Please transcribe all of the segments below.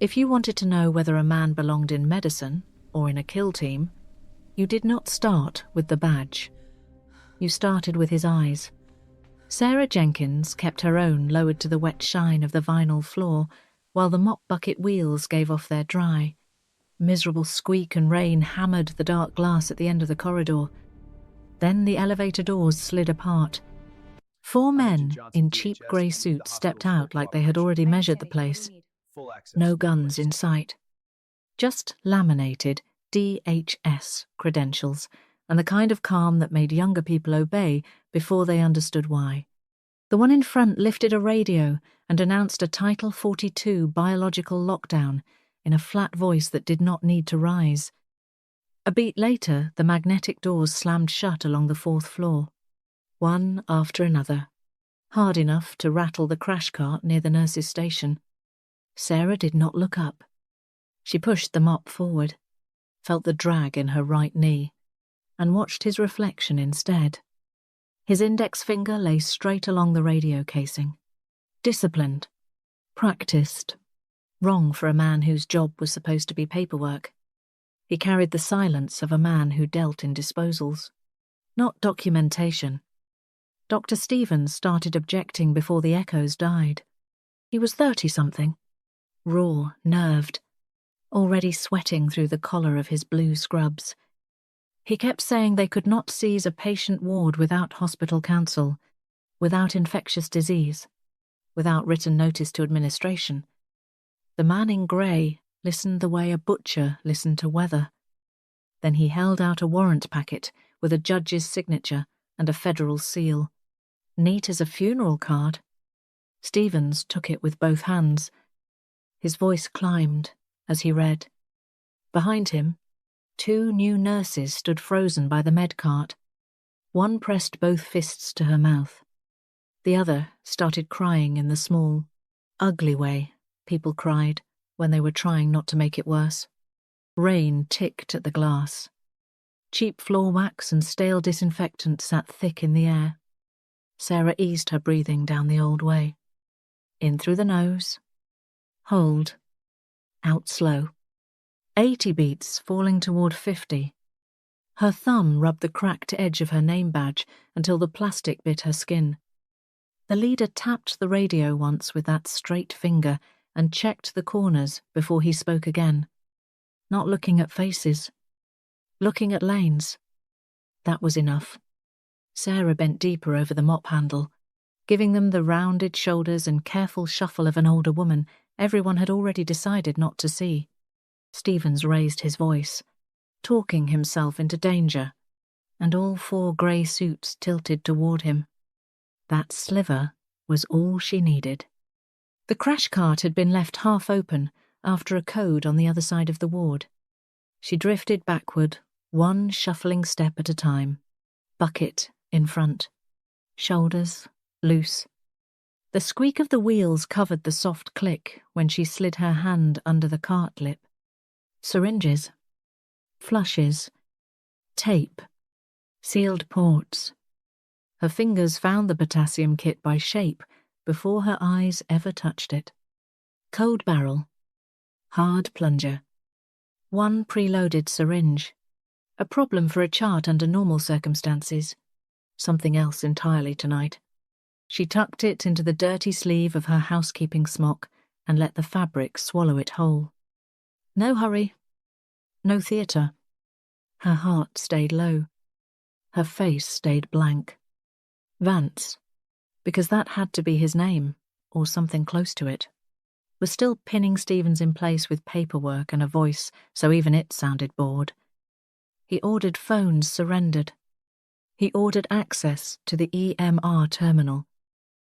If you wanted to know whether a man belonged in medicine or in a kill team, you did not start with the badge. You started with his eyes. Sarah Jenkins kept her own lowered to the wet shine of the vinyl floor, while the mop bucket wheels gave off their dry. Miserable squeak and rain hammered the dark glass at the end of the corridor. Then the elevator doors slid apart. 4 men in cheap grey suits stepped out like they had already measured the place. No guns in sight. Just laminated DHS credentials, and the kind of calm that made younger people obey before they understood why. The one in front lifted a radio and announced a Title 42 biological lockdown in a flat voice that did not need to rise. A beat later, the magnetic doors slammed shut along the 4th floor, one after another, hard enough to rattle the crash cart near the nurse's station. Sarah did not look up. She pushed the mop forward, felt the drag in her right knee, and watched his reflection instead. His index finger lay straight along the radio casing. Disciplined. Practiced. Wrong for a man whose job was supposed to be paperwork. He carried the silence of a man who dealt in disposals, not documentation. Dr. Stevens started objecting before the echoes died. He was 30-something, raw, nerved, already sweating through the collar of his blue scrubs. He kept saying they could not seize a patient ward without hospital counsel, without infectious disease, without written notice to administration. The man in grey listened the way a butcher listened to weather. Then he held out a warrant packet with a judge's signature and a federal seal. Neat as a funeral card. Stevens took it with both hands. His voice climbed as he read. Behind him, 2 new nurses stood frozen by the med cart. One pressed both fists to her mouth. The other started crying in the small, ugly way people cried when they were trying not to make it worse. Rain ticked at the glass. Cheap floor wax and stale disinfectant sat thick in the air. Sarah eased her breathing down the old way. In through the nose. Hold. Out slow. 80 beats falling toward 50. Her thumb rubbed the cracked edge of her name badge until the plastic bit her skin. The leader tapped the radio once with that straight finger and checked the corners before he spoke again. Not looking at faces. Looking at lanes. That was enough. Sarah bent deeper over the mop handle, giving them the rounded shoulders and careful shuffle of an older woman everyone had already decided not to see. Stevens raised his voice, talking himself into danger, and all 4 grey suits tilted toward him. That sliver was all she needed. The crash cart had been left half open after a code on the other side of the ward. She drifted backward, one shuffling step at a time. Bucket in front. Shoulders loose. The squeak of the wheels covered the soft click when she slid her hand under the cart lip. Syringes. Flushes. Tape. Sealed ports. Her fingers found the potassium kit by shape before her eyes ever touched it. Cold barrel. Hard plunger. 1 preloaded syringe. A problem for a chart under normal circumstances. Something else entirely tonight. She tucked it into the dirty sleeve of her housekeeping smock and let the fabric swallow it whole. No hurry. No theatre. Her heart stayed low. Her face stayed blank. Vance, because that had to be his name, or something close to it, was still pinning Stevens in place with paperwork and a voice so even it sounded bored. He ordered phones surrendered. He ordered access to the EMR terminal.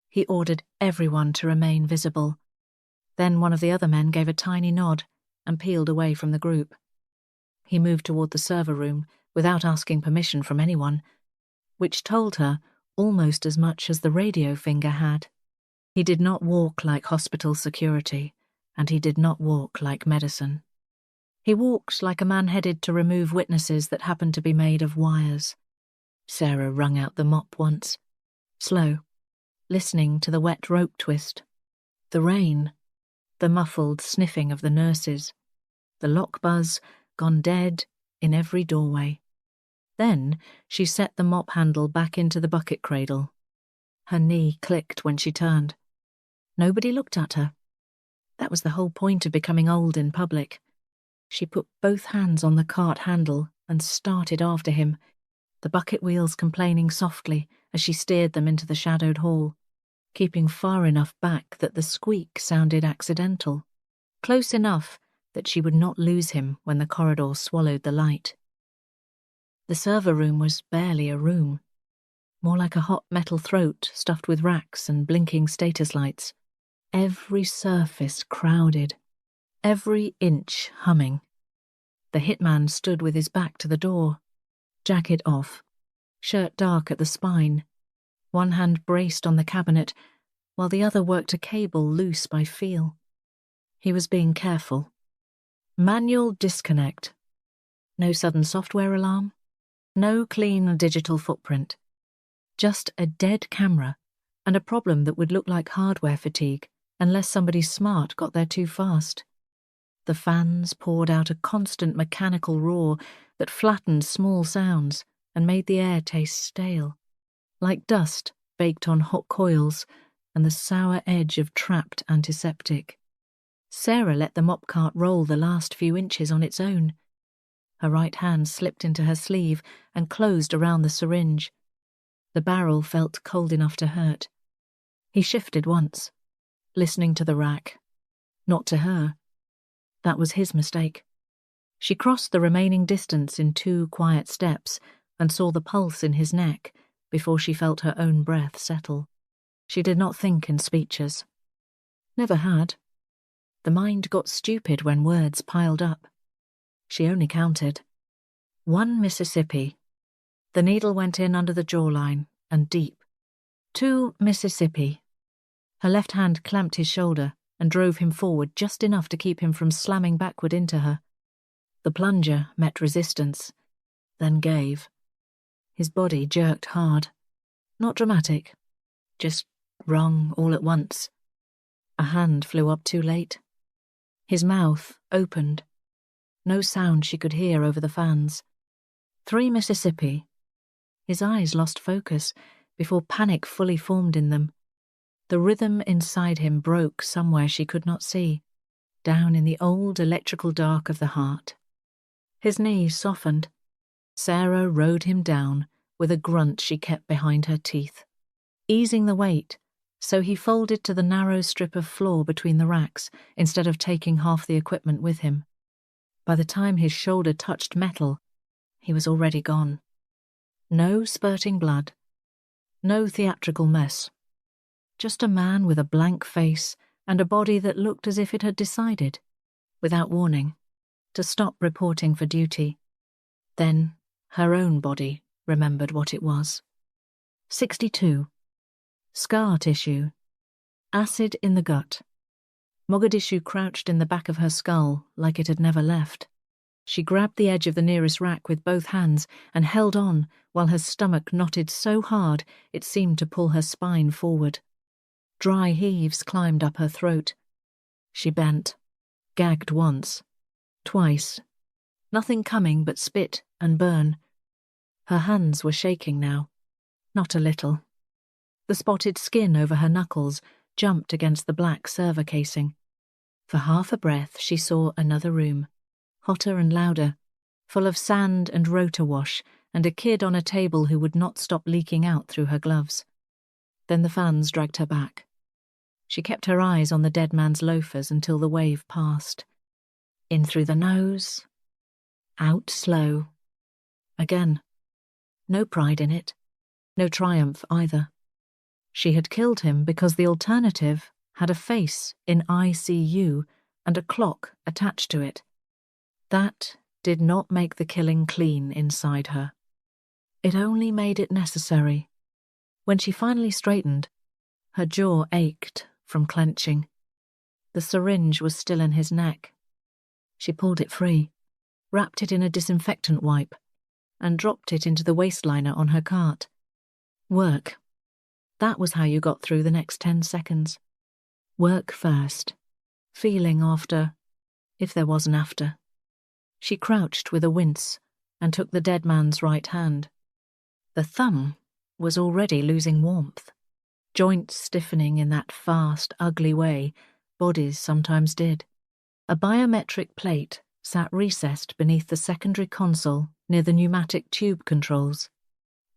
He ordered everyone to remain visible. Then one of the other men gave a tiny nod and peeled away from the group. He moved toward the server room without asking permission from anyone, which told her almost as much as the radio finger had. He did not walk like hospital security, and he did not walk like medicine. He walked like a man headed to remove witnesses that happened to be made of wires. Sarah wrung out the mop once, slow, listening to the wet rope twist. The rain. the muffled sniffing of the nurses, the lock buzz gone dead in every doorway. Then she set the mop handle back into the bucket cradle. Her knee clicked when she turned. Nobody looked at her. That was the whole point of becoming old in public. She put both hands on the cart handle and started after him, the bucket wheels complaining softly as she steered them into the shadowed hall, keeping far enough back that the squeak sounded accidental, close enough that she would not lose him when the corridor swallowed the light. The server room was barely a room, more like a hot metal throat stuffed with racks and blinking status lights. Every surface crowded, every inch humming. The hitman stood with his back to the door, jacket off, shirt dark at the spine, one hand braced on the cabinet, while the other worked a cable loose by feel. He was being careful. Manual disconnect. No sudden software alarm. No clean digital footprint. Just a dead camera and a problem that would look like hardware fatigue unless somebody smart got there too fast. The fans poured out a constant mechanical roar that flattened small sounds and made the air taste stale, like dust baked on hot coils and the sour edge of trapped antiseptic. Sarah let the mop cart roll the last few inches on its own. Her right hand slipped into her sleeve and closed around the syringe. The barrel felt cold enough to hurt. He shifted once, listening to the rack. Not to her. That was his mistake. She crossed the remaining distance in 2 quiet steps and saw the pulse in his neck before she felt her own breath settle. She did not think in speeches. Never had. The mind got stupid when words piled up. She only counted. 1 Mississippi. The needle went in under the jawline and deep. 2 Mississippi. Her left hand clamped his shoulder and drove him forward just enough to keep him from slamming backward into her. The plunger met resistance, then gave. His body jerked hard. Not dramatic, just wrong all at once. A hand flew up too late. His mouth opened. No sound she could hear over the fans. 3 Mississippi. His eyes lost focus before panic fully formed in them. The rhythm inside him broke somewhere she could not see, down in the old electrical dark of the heart. His knees softened. Sarah rode him down with a grunt she kept behind her teeth, easing the weight so he folded to the narrow strip of floor between the racks instead of taking half the equipment with him. By the time his shoulder touched metal, he was already gone. No spurting blood. No theatrical mess. Just a man with a blank face and a body that looked as if it had decided, without warning, to stop reporting for duty. Then her own body remembered what it was. 62. Scar tissue. Acid in the gut. Mogadishu crouched in the back of her skull like it had never left. She grabbed the edge of the nearest rack with both hands and held on while her stomach knotted so hard it seemed to pull her spine forward. Dry heaves climbed up her throat. She bent, gagged once, twice. Nothing coming but spit and burn. Her hands were shaking now, not a little. The spotted skin over her knuckles jumped against the black server casing. For half a breath she saw another room, hotter and louder, full of sand and rotor wash and a kid on a table who would not stop leaking out through her gloves. Then the fans dragged her back. She kept her eyes on the dead man's loafers until the wave passed. In through the nose, out slow. Again. No pride in it, no triumph either. She had killed him because the alternative had a face in ICU and a clock attached to it. That did not make the killing clean inside her. It only made it necessary. When she finally straightened, her jaw ached from clenching. The syringe was still in his neck. She pulled it free, wrapped it in a disinfectant wipe, and dropped it into the waistliner on her cart. Work. That was how you got through the next 10 seconds. Work first. feeling after, if there was an after. She crouched with a wince and took the dead man's right hand. The thumb was already losing warmth, joints stiffening in that fast, ugly way bodies sometimes did. A biometric plate sat recessed beneath the secondary console near the pneumatic tube controls,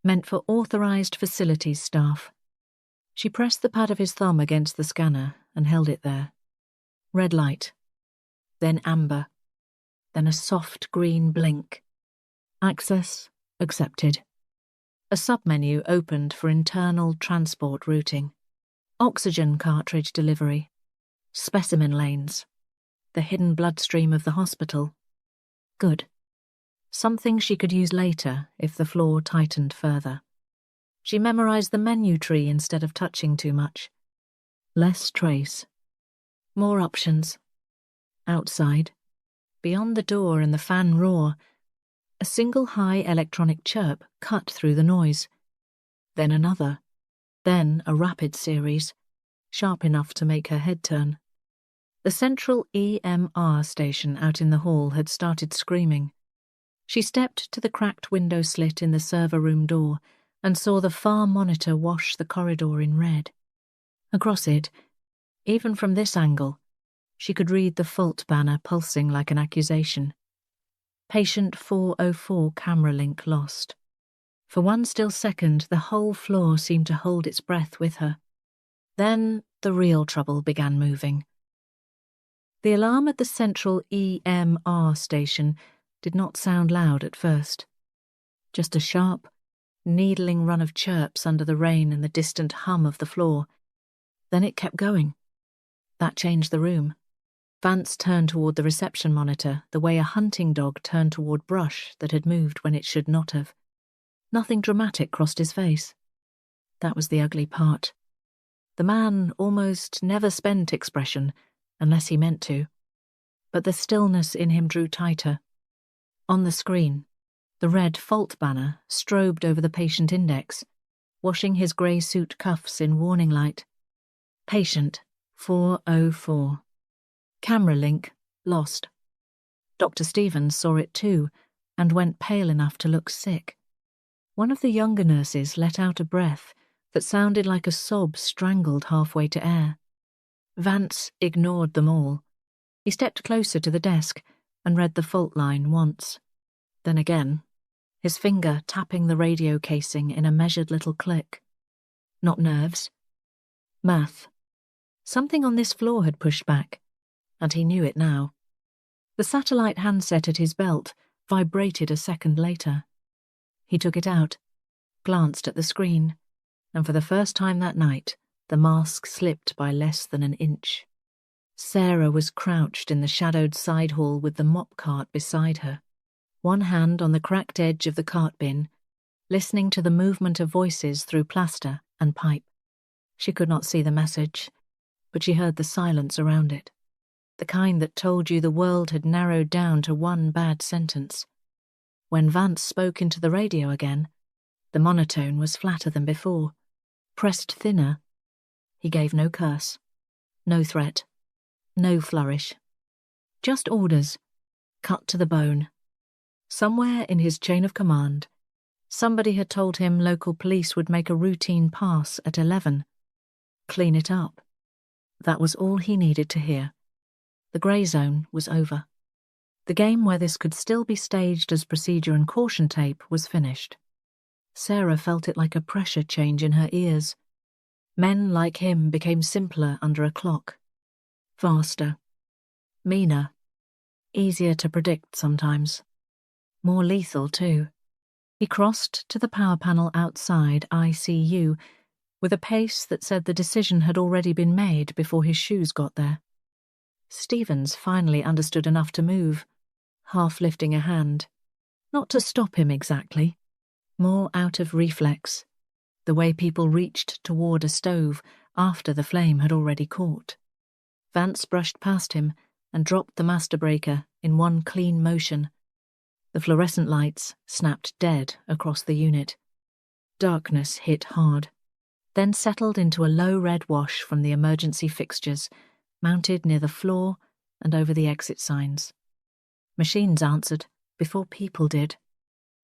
meant for authorized facilities staff. She pressed the pad of his thumb against the scanner and held it there. Red light, then amber, then a soft green blink. Access accepted. A submenu opened for internal transport routing. Oxygen cartridge delivery. Specimen lanes. The hidden bloodstream of the hospital. Good. Something she could use later if the floor tightened further. She memorized the menu tree instead of touching too much. Less trace. More options. Outside, beyond the door and the fan roar, a single high electronic chirp cut through the noise. Then another. Then a rapid series, sharp enough to make her head turn. The central EMR station out in the hall had started screaming. She stepped to the cracked window slit in the server room door and saw the far monitor wash the corridor in red. Across it, even from this angle, she could read the fault banner pulsing like an accusation. Patient 404 camera link lost. For one still second, the whole floor seemed to hold its breath with her. Then the real trouble began moving. The alarm at the central EMR station did not sound loud at first. Just a sharp, needling run of chirps under the rain and the distant hum of the floor. Then it kept going. That changed the room. Vance turned toward the reception monitor the way a hunting dog turned toward brush that had moved when it should not have. Nothing dramatic crossed his face. That was the ugly part. The man almost never spent expression, unless he meant to. But the stillness in him drew tighter. On the screen, the red fault banner strobed over the patient index, washing his grey suit cuffs in warning light. Patient 404. Camera link lost. Dr. Stevens saw it too, and went pale enough to look sick. One of the younger nurses let out a breath that sounded like a sob strangled halfway to air. Vance ignored them all. He stepped closer to the desk and read the fault line once. Then again, his finger tapping the radio casing in a measured little click. Not nerves. Math. Something on this floor had pushed back, and he knew it now. The satellite handset at his belt vibrated a second later. He took it out, glanced at the screen, and for the first time that night, the mask slipped by less than an inch. Sarah was crouched in the shadowed side hall with the mop cart beside her, one hand on the cracked edge of the cart bin, listening to the movement of voices through plaster and pipe. She could not see the message, but she heard the silence around it, the kind that told you the world had narrowed down to one bad sentence. When Vance spoke into the radio again, the monotone was flatter than before, pressed thinner. He gave no curse, no threat, no flourish. Just orders, cut to the bone. Somewhere in his chain of command, somebody had told him local police would make a routine pass at 11. Clean it up. That was all he needed to hear. The grey zone was over. The game where this could still be staged as procedure and caution tape was finished. Sarah felt it like a pressure change in her ears. Men like him became simpler under a clock. Faster. Meaner. Easier to predict sometimes. More lethal, too. He crossed to the power panel outside ICU with a pace that said the decision had already been made before his shoes got there. Stevens finally understood enough to move, half lifting a hand. Not to stop him exactly, more out of reflex, the way people reached toward a stove after the flame had already caught. Vance brushed past him and dropped the master breaker in one clean motion. The fluorescent lights snapped dead across the unit. Darkness hit hard, then settled into a low red wash from the emergency fixtures, mounted near the floor and over the exit signs. Machines answered before people did.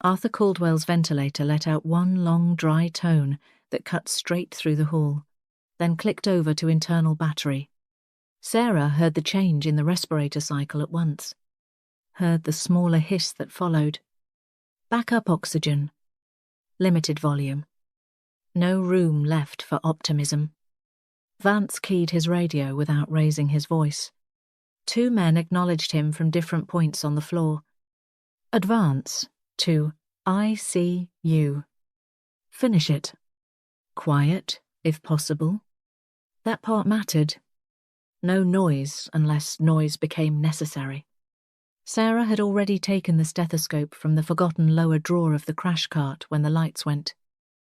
Arthur Caldwell's ventilator let out one long, dry tone that cut straight through the hall, then clicked over to internal battery. Sarah heard the change in the respirator cycle at once, heard the smaller hiss that followed. Backup oxygen. Limited volume. No room left for optimism. Vance keyed his radio without raising his voice. 2 men acknowledged him from different points on the floor. Advance to ICU. Finish it. Quiet, if possible. That part mattered. No noise unless noise became necessary. Sarah had already taken the stethoscope from the forgotten lower drawer of the crash cart when the lights went.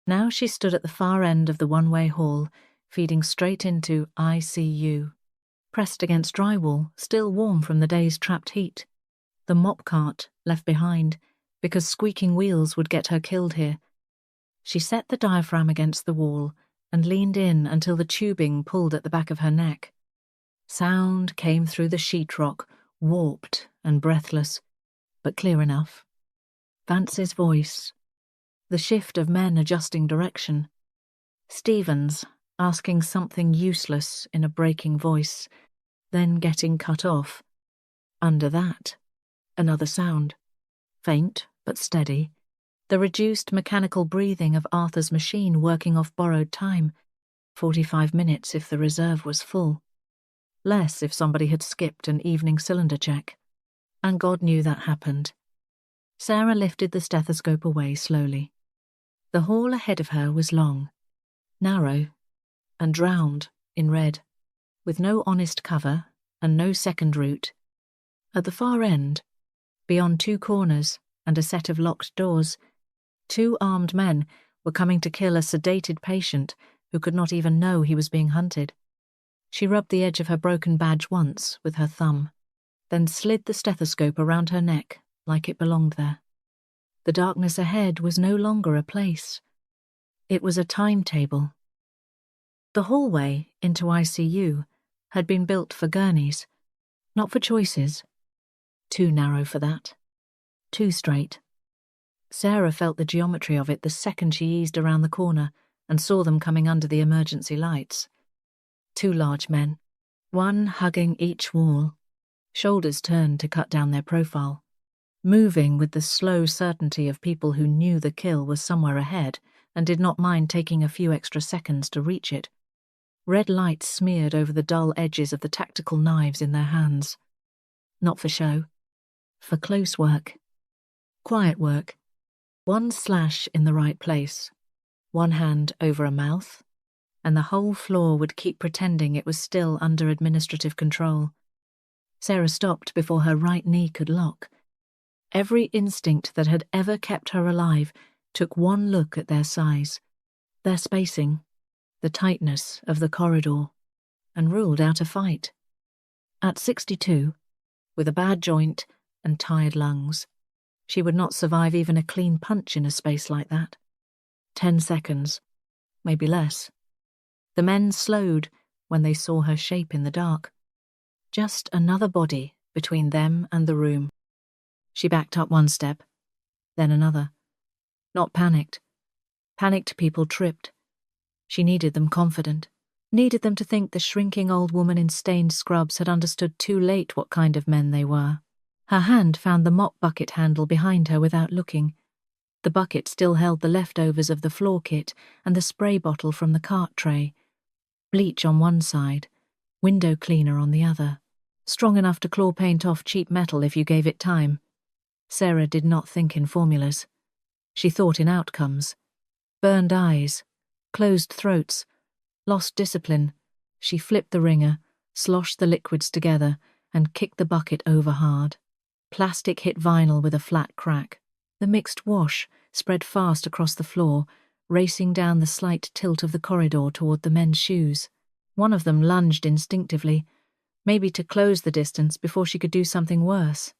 Now she stood at the far end of the one-way hall, feeding straight into ICU. Pressed against drywall, still warm from the day's trapped heat. The mop cart left behind, because squeaking wheels would get her killed here. She set the diaphragm against the wall and leaned in until the tubing pulled at the back of her neck. Sound came through the sheetrock, warped and breathless, but clear enough. Vance's voice. The shift of men adjusting direction. Stevens asking something useless in a breaking voice, then getting cut off. Under that, another sound. Faint but steady. The reduced mechanical breathing of Arthur's machine working off borrowed time. 45 minutes if the reserve was full. Less if somebody had skipped an evening cylinder check. And God knew that happened. Sarah lifted the stethoscope away slowly. The hall ahead of her was long, narrow, and drowned in red, with no honest cover and no second route. At the far end, beyond 2 corners and a set of locked doors, 2 armed men were coming to kill a sedated patient who could not even know he was being hunted. She rubbed the edge of her broken badge once with her thumb, then slid the stethoscope around her neck like it belonged there. The darkness ahead was no longer a place. It was a timetable. The hallway into ICU had been built for gurneys, not for choices. Too narrow for that. Too straight. Sarah felt the geometry of it the second she eased around the corner and saw them coming under the emergency lights. 2 large men, one hugging each wall, shoulders turned to cut down their profile, moving with the slow certainty of people who knew the kill was somewhere ahead and did not mind taking a few extra seconds to reach it. Red light smeared over the dull edges of the tactical knives in their hands. Not for show. For close work. Quiet work. 1 slash in the right place. 1 hand over a mouth, and the whole floor would keep pretending it was still under administrative control. Sarah stopped before her right knee could lock. Every instinct that had ever kept her alive took one look at their size, their spacing, the tightness of the corridor, and ruled out a fight. At 62, with a bad joint and tired lungs, she would not survive even a clean punch in a space like that. 10 seconds, maybe less. The men slowed when they saw her shape in the dark. Just another body between them and the room. She backed up 1 step, then another. Not panicked. Panicked people tripped. She needed them confident. Needed them to think the shrinking old woman in stained scrubs had understood too late what kind of men they were. Her hand found the mop bucket handle behind her without looking. The bucket still held the leftovers of the floor kit and the spray bottle from the cart tray. Bleach on one side, window cleaner on the other. Strong enough to claw paint off cheap metal if you gave it time. Sarah did not think in formulas. She thought in outcomes. Burned eyes, closed throats, lost discipline. She flipped the wringer, sloshed the liquids together, and kicked the bucket over hard. Plastic hit vinyl with a flat crack. The mixed wash spread fast across the floor, racing down the slight tilt of the corridor toward the men's shoes. One of them lunged instinctively, maybe to close the distance before she could do something worse.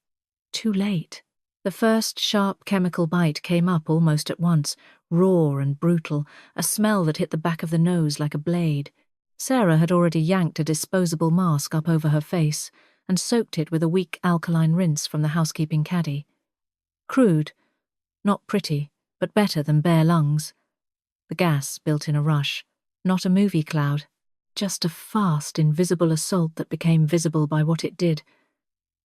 Too late. The first sharp chemical bite came up almost at once, raw and brutal, a smell that hit the back of the nose like a blade. Sarah had already yanked a disposable mask up over her face and soaked it with a weak alkaline rinse from the housekeeping caddy. Crude, not pretty, but better than bare lungs. The gas built in a rush, not a movie cloud, just a fast, invisible assault that became visible by what it did.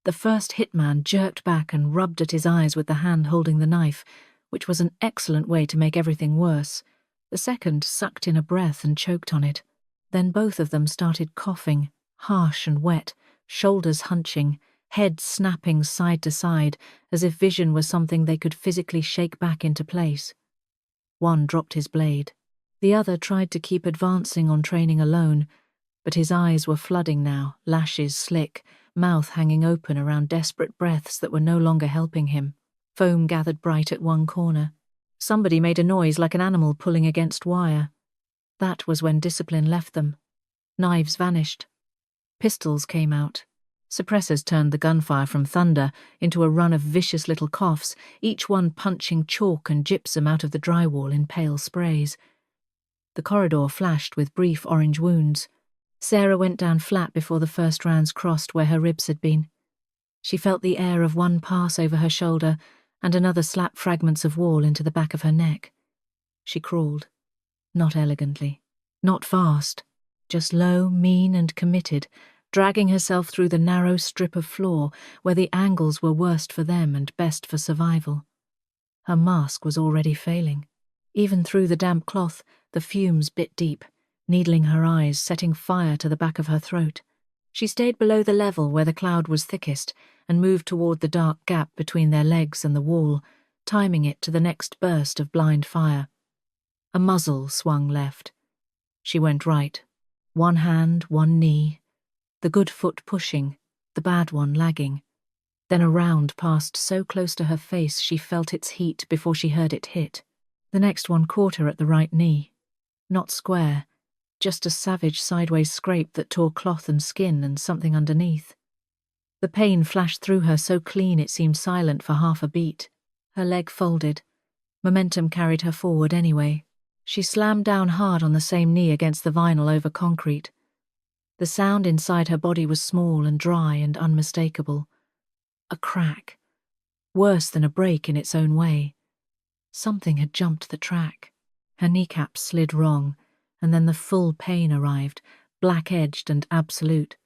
The first hitman jerked back and rubbed at his eyes with the hand holding the knife, which was an excellent way to make everything worse. The second sucked in a breath and choked on it. Then both of them started coughing, harsh and wet, shoulders hunching, heads snapping side to side, as if vision was something they could physically shake back into place. One dropped his blade. The other tried to keep advancing on training alone, but his eyes were flooding now, lashes slick, mouth hanging open around desperate breaths that were no longer helping him. Foam gathered bright at one corner. Somebody made a noise like an animal pulling against wire. That was when discipline left them. Knives vanished. Pistols came out. Suppressors turned the gunfire from thunder into a run of vicious little coughs, each one punching chalk and gypsum out of the drywall in pale sprays. The corridor flashed with brief orange wounds. Sarah went down flat before the first rounds crossed where her ribs had been. She felt the air of one pass over her shoulder and another slap fragments of wall into the back of her neck. She crawled. Not elegantly. Not fast. Just low, mean and committed, dragging herself through the narrow strip of floor where the angles were worst for them and best for survival. Her mask was already failing. Even through the damp cloth, the fumes bit deep, needling her eyes, setting fire to the back of her throat. She stayed below the level where the cloud was thickest and moved toward the dark gap between their legs and the wall, timing it to the next burst of blind fire. A muzzle swung left. She went right. One hand, one knee. The good foot pushing, the bad one lagging. Then a round passed so close to her face she felt its heat before she heard it hit. The next one caught her at the right knee. Not square, just a savage sideways scrape that tore cloth and skin and something underneath. The pain flashed through her so clean it seemed silent for half a beat. Her leg folded. Momentum carried her forward anyway. She slammed down hard on the same knee against the vinyl over concrete. The sound inside her body was small and dry and unmistakable. A crack. Worse than a break in its own way. Something had jumped the track. Her kneecap slid wrong, and then the full pain arrived, black-edged and absolute.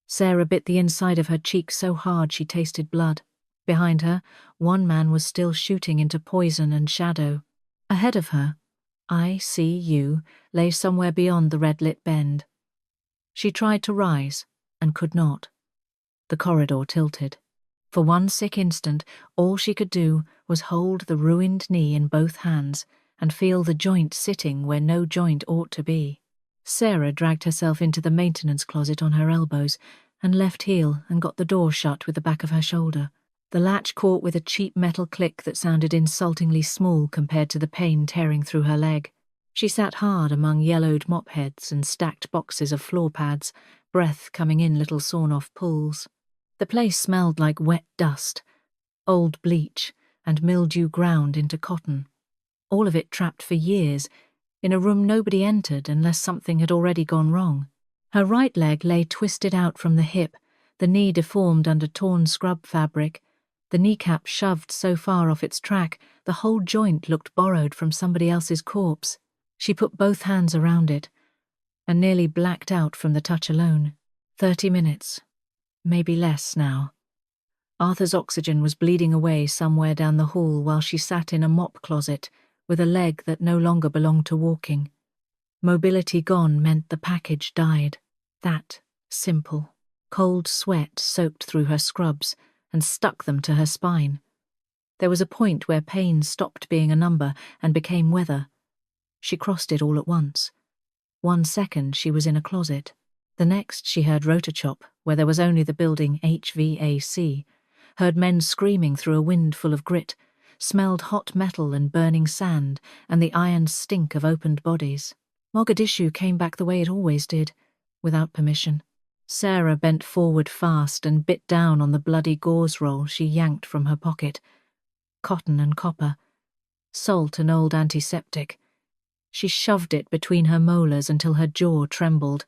Sarah bit the inside of her cheek so hard she tasted blood. Behind her, one man was still shooting into poison and shadow. Ahead of her, ICU lay somewhere beyond the red-lit bend. She tried to rise, and could not. The corridor tilted. For one sick instant, all she could do was hold the ruined knee in both hands and feel the joint sitting where no joint ought to be. Sarah dragged herself into the maintenance closet on her elbows and left heel and got the door shut with the back of her shoulder. The latch caught with a cheap metal click that sounded insultingly small compared to the pain tearing through her leg. She sat hard among yellowed mop heads and stacked boxes of floor pads, breath coming in little sawn-off pools. The place smelled like wet dust, old bleach, and mildew ground into cotton. All of it trapped for years, in a room nobody entered unless something had already gone wrong. Her right leg lay twisted out from the hip, the knee deformed under torn scrub fabric, the kneecap shoved so far off its track the whole joint looked borrowed from somebody else's corpse. She put both hands around it, and nearly blacked out from the touch alone. 30 minutes. Maybe less now. Arthur's oxygen was bleeding away somewhere down the hall while she sat in a mop closet with a leg that no longer belonged to walking. Mobility gone meant the package died. That simple. Cold sweat soaked through her scrubs and stuck them to her spine. There was a point where pain stopped being a number and became weather. She crossed it all at once. 1 second she was in a closet. The next she heard Rotachop, where there was only the building HVAC, heard men screaming through a wind full of grit, smelled hot metal and burning sand and the iron stink of opened bodies. Mogadishu came back the way it always did, without permission. Sarah bent forward fast and bit down on the bloody gauze roll she yanked from her pocket. Cotton and copper. Salt and old antiseptic. She shoved it between her molars until her jaw trembled.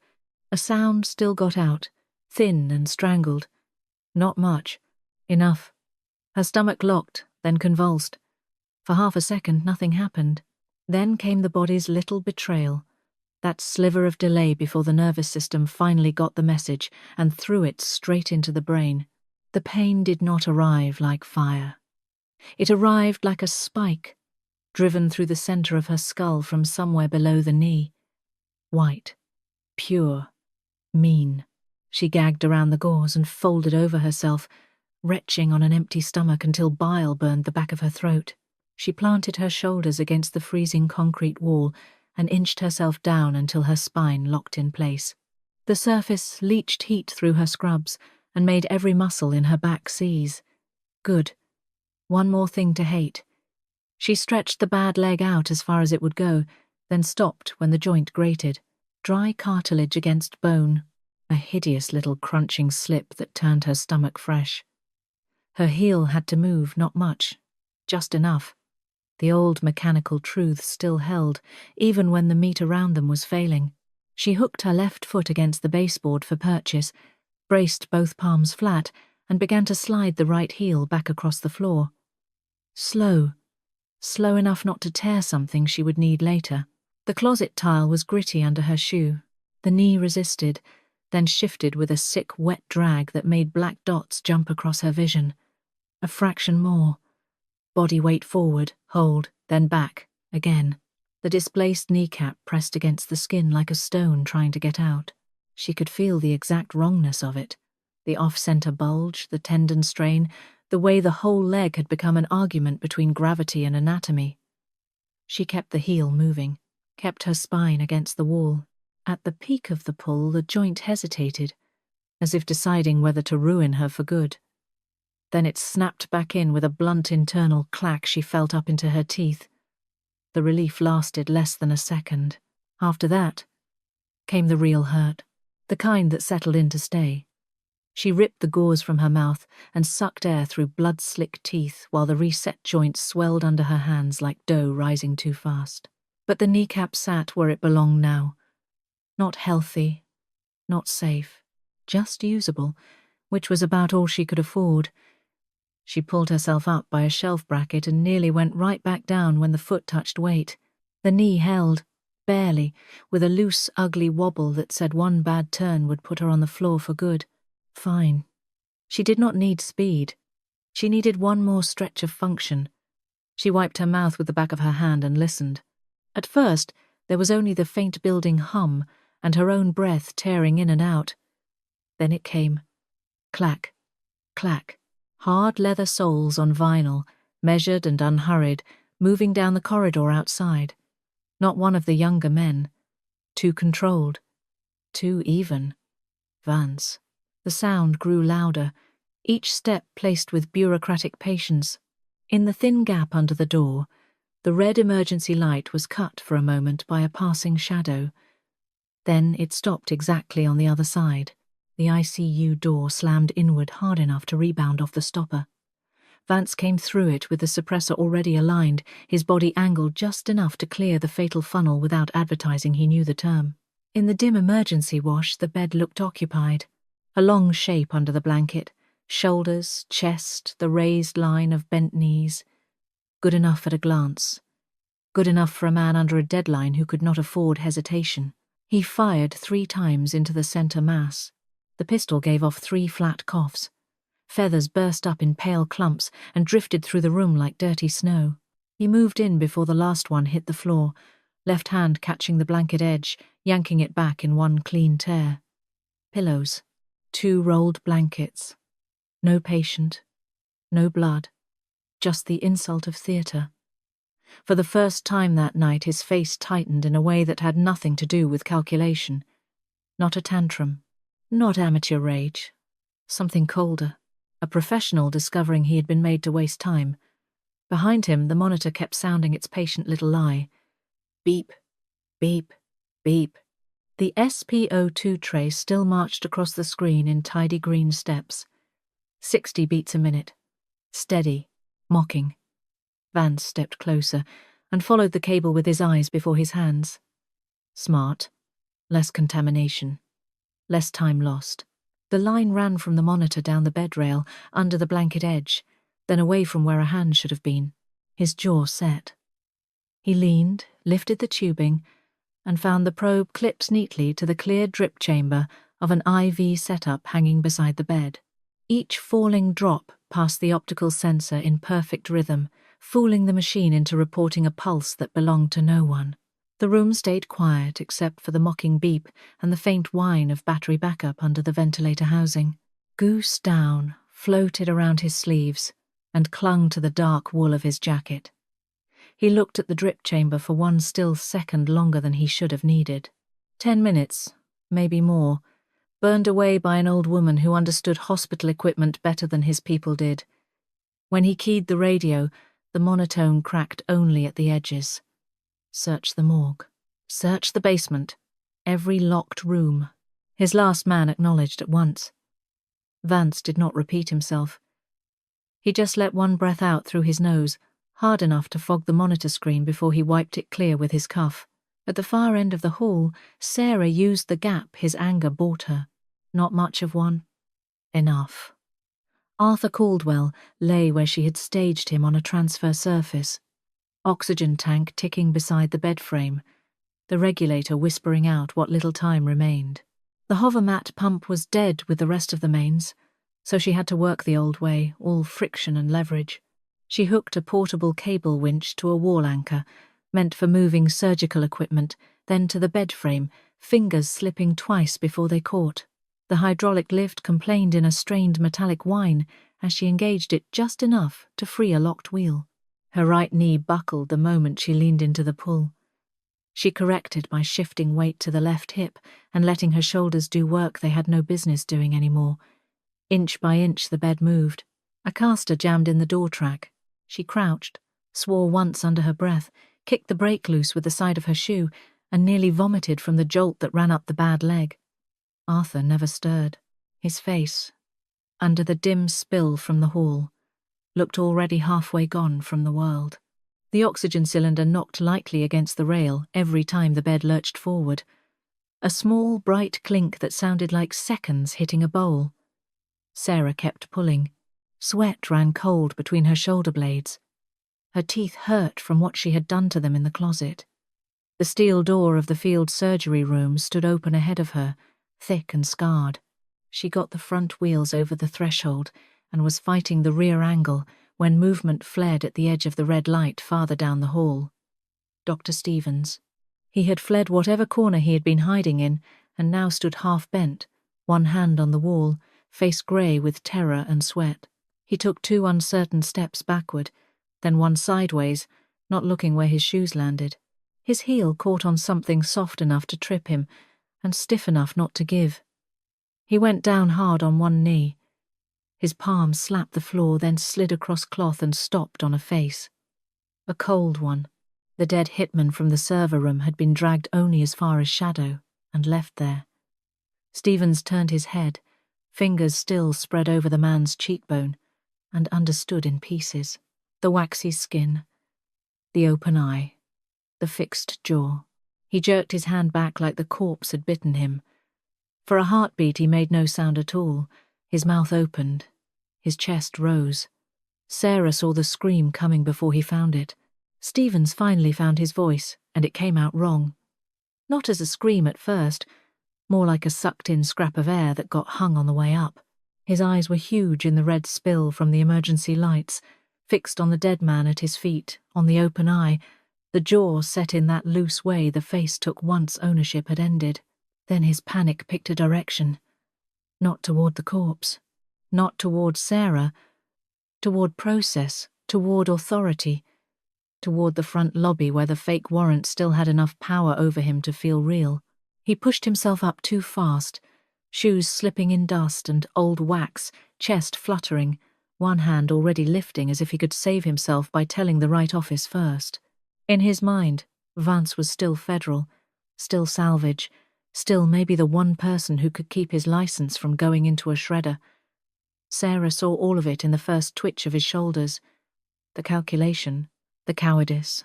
A sound still got out, thin and strangled. Not much. Enough. Her stomach locked, then convulsed. For half a second, nothing happened. Then came the body's little betrayal. That sliver of delay before the nervous system finally got the message and threw it straight into the brain. The pain did not arrive like fire. It arrived like a spike, driven through the center of her skull from somewhere below the knee. White, pure, mean. She gagged around the gauze and folded over herself, retching on an empty stomach until bile burned the back of her throat. She planted her shoulders against the freezing concrete wall and inched herself down until her spine locked in place. The surface leached heat through her scrubs and made every muscle in her back seize. Good. One more thing to hate. She stretched the bad leg out as far as it would go, then stopped when the joint grated. Dry cartilage against bone, a hideous little crunching slip that turned her stomach fresh. Her heel had to move, not much, just enough. The old mechanical truths still held, even when the meat around them was failing. She hooked her left foot against the baseboard for purchase, braced both palms flat, and began to slide the right heel back across the floor. Slow enough not to tear something she would need later. The closet tile was gritty under her shoe. The knee resisted, then shifted with a sick, wet drag that made black dots jump across her vision. A fraction more. Body weight forward, hold, then back, again. The displaced kneecap pressed against the skin like a stone trying to get out. She could feel the exact wrongness of it. The off-center bulge, the tendon strain, the way the whole leg had become an argument between gravity and anatomy. She kept the heel moving, kept her spine against the wall. At the peak of the pull, the joint hesitated, as if deciding whether to ruin her for good. Then it snapped back in with a blunt internal clack she felt up into her teeth. The relief lasted less than a second. After that came the real hurt, the kind that settled in to stay. She ripped the gauze from her mouth and sucked air through blood-slick teeth while the reset joint swelled under her hands like dough rising too fast. But the kneecap sat where it belonged now. Not healthy, not safe, just usable, which was about all she could afford. She pulled herself up by a shelf bracket and nearly went right back down when the foot touched weight. The knee held, barely, with a loose, ugly wobble that said one bad turn would put her on the floor for good. Fine. She did not need speed. She needed one more stretch of function. She wiped her mouth with the back of her hand and listened. At first, there was only the faint building hum and her own breath tearing in and out. Then it came. Clack, clack. Hard leather soles on vinyl, measured and unhurried, moving down the corridor outside. Not one of the younger men. Too controlled. Too even. Vance. The sound grew louder, each step placed with bureaucratic patience. In the thin gap under the door, the red emergency light was cut for a moment by a passing shadow. Then it stopped exactly on the other side. The ICU door slammed inward hard enough to rebound off the stopper. Vance came through it with the suppressor already aligned, his body angled just enough to clear the fatal funnel without advertising he knew the term. In the dim emergency wash, the bed looked occupied. A long shape under the blanket, shoulders, chest, the raised line of bent knees. Good enough at a glance. Good enough for a man under a deadline who could not afford hesitation. He fired 3 times into the center mass. The pistol gave off 3 flat coughs. Feathers burst up in pale clumps and drifted through the room like dirty snow. He moved in before the last one hit the floor, left hand catching the blanket edge, yanking it back in one clean tear. Pillows. 2 rolled blankets. No patient. No blood. Just the insult of theatre. For the first time that night, his face tightened in a way that had nothing to do with calculation. Not a tantrum. Not amateur rage. Something colder. A professional discovering he had been made to waste time. Behind him, the monitor kept sounding its patient little lie. Beep, beep, beep. The SPO2 tray still marched across the screen in tidy green steps. 60 beats a minute. Steady. Mocking. Vance stepped closer, and followed the cable with his eyes before his hands. Smart. Less contamination. Less time lost. The line ran from the monitor down the bed rail, under the blanket edge, then away from where a hand should have been. His jaw set. He leaned, lifted the tubing, and found the probe clipped neatly to the clear drip chamber of an IV setup hanging beside the bed. Each falling drop passed the optical sensor in perfect rhythm, fooling the machine into reporting a pulse that belonged to no one. The room stayed quiet except for the mocking beep and the faint whine of battery backup under the ventilator housing. Goose down floated around his sleeves and clung to the dark wool of his jacket. He looked at the drip chamber for one still second longer than he should have needed. 10 minutes, maybe more, burned away by an old woman who understood hospital equipment better than his people did. When he keyed the radio, the monotone cracked only at the edges. Search the morgue. Search the basement. Every locked room. His last man acknowledged at once. Vance did not repeat himself. He just let one breath out through his nose, hard enough to fog the monitor screen before he wiped it clear with his cuff. At the far end of the hall, Sarah used the gap his anger bought her. Not much of one. Enough. Arthur Caldwell lay where she had staged him on a transfer surface. Oxygen tank ticking beside the bed frame, the regulator whispering out what little time remained. The hovermat pump was dead with the rest of the mains, so she had to work the old way, all friction and leverage. She hooked a portable cable winch to a wall anchor, meant for moving surgical equipment, then to the bed frame, fingers slipping twice before they caught. The hydraulic lift complained in a strained metallic whine as she engaged it just enough to free a locked wheel. Her right knee buckled the moment she leaned into the pull. She corrected by shifting weight to the left hip and letting her shoulders do work they had no business doing anymore. Inch by inch the bed moved. A caster jammed in the door track. She crouched, swore once under her breath, kicked the brake loose with the side of her shoe, and nearly vomited from the jolt that ran up the bad leg. Arthur never stirred. His face, under the dim spill from the hall, looked already halfway gone from the world. The oxygen cylinder knocked lightly against the rail every time the bed lurched forward. A small, bright clink that sounded like seconds hitting a bowl. Sarah kept pulling. Sweat ran cold between her shoulder blades. Her teeth hurt from what she had done to them in the closet. The steel door of the field surgery room stood open ahead of her, thick and scarred. She got the front wheels over the threshold and was fighting the rear angle when movement fled at the edge of the red light farther down the hall. Dr. Stevens. He had fled whatever corner he had been hiding in and now stood half-bent, one hand on the wall, face grey with terror and sweat. He took 2 uncertain steps backward, then one sideways, not looking where his shoes landed. His heel caught on something soft enough to trip him and stiff enough not to give. He went down hard on one knee. His palm slapped the floor, then slid across cloth and stopped on a face. A cold one. The dead hitman from the server room had been dragged only as far as shadow and left there. Stevens turned his head, fingers still spread over the man's cheekbone, and understood in pieces. The waxy skin, the open eye, the fixed jaw. He jerked his hand back like the corpse had bitten him. For a heartbeat he made no sound at all. His mouth opened. His chest rose. Sarah saw the scream coming before he found it. Stevens finally found his voice, and it came out wrong. Not as a scream at first, more like a sucked-in scrap of air that got hung on the way up. His eyes were huge in the red spill from the emergency lights, fixed on the dead man at his feet, on the open eye, the jaw set in that loose way the face took once ownership had ended. Then his panic picked a direction. Not toward the corpse. Not toward Sarah. Toward process. Toward authority. Toward the front lobby where the fake warrant still had enough power over him to feel real. He pushed himself up too fast, shoes slipping in dust and old wax, chest fluttering, one hand already lifting as if he could save himself by telling the right office first. In his mind, Vance was still federal, still salvage, still maybe the one person who could keep his license from going into a shredder. Sarah saw all of it in the first twitch of his shoulders. The calculation, the cowardice,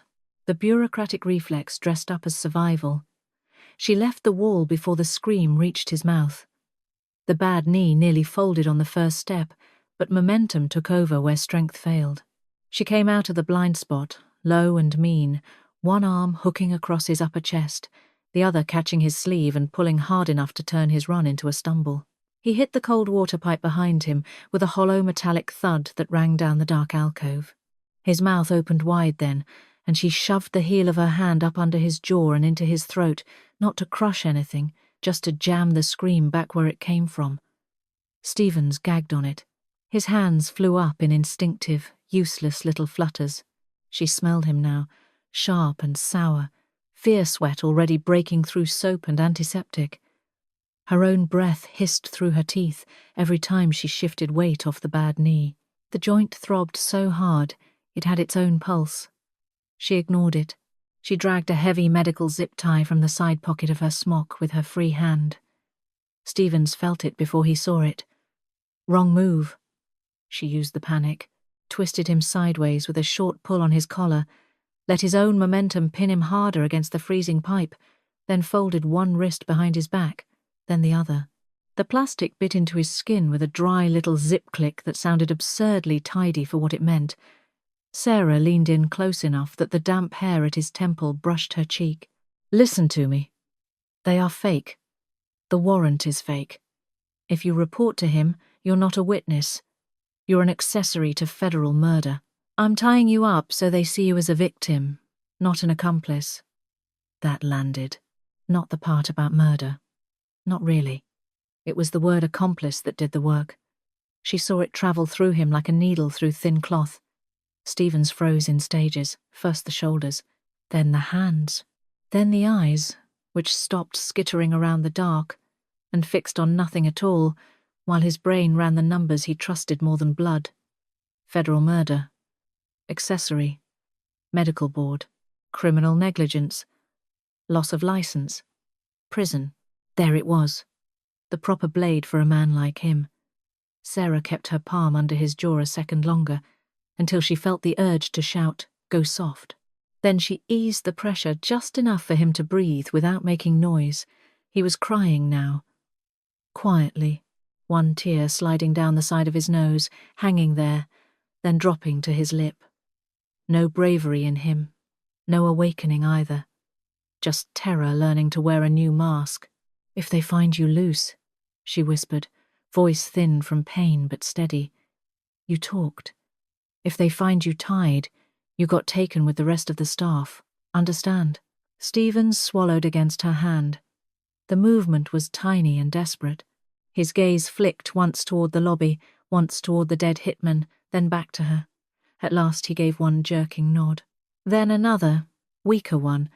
the bureaucratic reflex dressed up as survival. She left the wall before the scream reached his mouth. The bad knee nearly folded on the first step, but momentum took over where strength failed. She came out of the blind spot, low and mean, one arm hooking across his upper chest, the other catching his sleeve and pulling hard enough to turn his run into a stumble. He hit the cold water pipe behind him with a hollow metallic thud that rang down the dark alcove. His mouth opened wide then, and she shoved the heel of her hand up under his jaw and into his throat, not to crush anything, just to jam the scream back where it came from. Stevens gagged on it. His hands flew up in instinctive, useless little flutters. She smelled him now, sharp and sour, fear sweat already breaking through soap and antiseptic. Her own breath hissed through her teeth every time she shifted weight off the bad knee. The joint throbbed so hard it had its own pulse. She ignored it. She dragged a heavy medical zip tie from the side pocket of her smock with her free hand. Stevens felt it before he saw it. Wrong move. She used the panic, twisted him sideways with a short pull on his collar, let his own momentum pin him harder against the freezing pipe, then folded one wrist behind his back, then the other. The plastic bit into his skin with a dry little zip click that sounded absurdly tidy for what it meant. Sarah leaned in close enough that the damp hair at his temple brushed her cheek. Listen to me. They are fake. The warrant is fake. If you report to him, you're not a witness. You're an accessory to federal murder. I'm tying you up so they see you as a victim, not an accomplice. That landed. Not the part about murder. Not really. It was the word accomplice that did the work. She saw it travel through him like a needle through thin cloth. Stevens froze in stages, first the shoulders, then the hands, then the eyes, which stopped skittering around the dark and fixed on nothing at all, while his brain ran the numbers he trusted more than blood. Federal murder. Accessory. Medical board. Criminal negligence. Loss of license. Prison. There it was. The proper blade for a man like him. Sarah kept her palm under his jaw a second longer, until she felt the urge to shout, "Go soft." Then she eased the pressure just enough for him to breathe without making noise. He was crying now. Quietly, one tear sliding down the side of his nose, hanging there, then dropping to his lip. No bravery in him, no awakening either. Just terror learning to wear a new mask. "If they find you loose," she whispered, voice thin from pain but steady. "You talked. If they find you tied, you got taken with the rest of the staff. Understand?" Stevens swallowed against her hand. The movement was tiny and desperate. His gaze flicked once toward the lobby, once toward the dead hitman, then back to her. At last he gave one jerking nod. Then another, weaker one,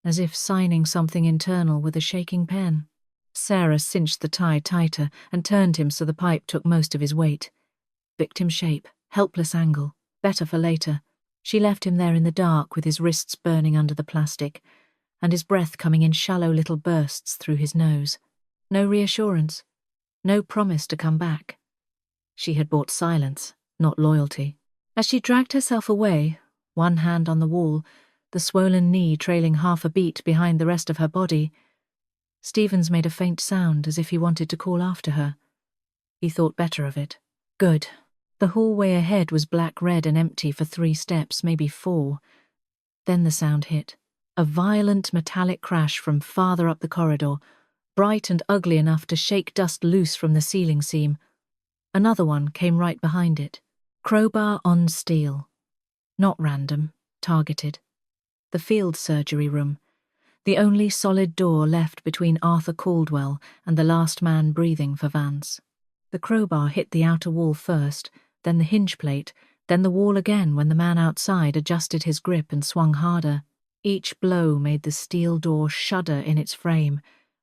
as if signing something internal with a shaking pen. Sarah cinched the tie tighter and turned him so the pipe took most of his weight. Victim shape. Helpless angle, better for later. She left him there in the dark with his wrists burning under the plastic, and his breath coming in shallow little bursts through his nose. No reassurance, no promise to come back. She had bought silence, not loyalty. As she dragged herself away, one hand on the wall, the swollen knee trailing half a beat behind the rest of her body, Stevens made a faint sound as if he wanted to call after her. He thought better of it. Good. The hallway ahead was black-red and empty for 3 steps, maybe 4. Then the sound hit. A violent metallic crash from farther up the corridor, bright and ugly enough to shake dust loose from the ceiling seam. Another one came right behind it. Crowbar on steel. Not random, targeted. The field surgery room. The only solid door left between Arthur Caldwell and the last man breathing for Vance. The crowbar hit the outer wall first, then the hinge plate, then the wall again when the man outside adjusted his grip and swung harder. Each blow made the steel door shudder in its frame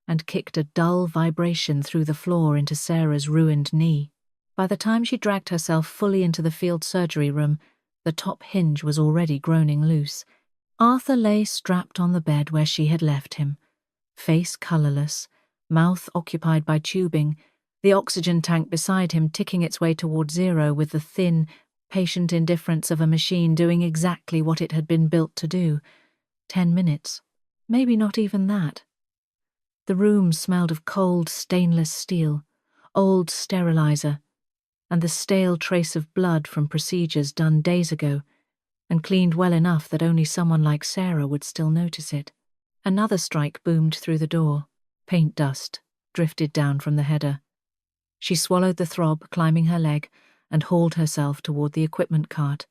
and kicked a dull vibration through the floor into Sarah's ruined knee. By the time she dragged herself fully into the field surgery room, the top hinge was already groaning loose. Arthur lay strapped on the bed where she had left him, face colourless, mouth occupied by tubing, the oxygen tank beside him ticking its way toward 0 with the thin, patient indifference of a machine doing exactly what it had been built to do. 10 minutes. Maybe not even that. The room smelled of cold stainless steel, old sterilizer, and the stale trace of blood from procedures done days ago, and cleaned well enough that only someone like Sarah would still notice it. Another strike boomed through the door. Paint dust drifted down from the header. She swallowed the throb, climbing her leg, and hauled herself toward the equipment cart.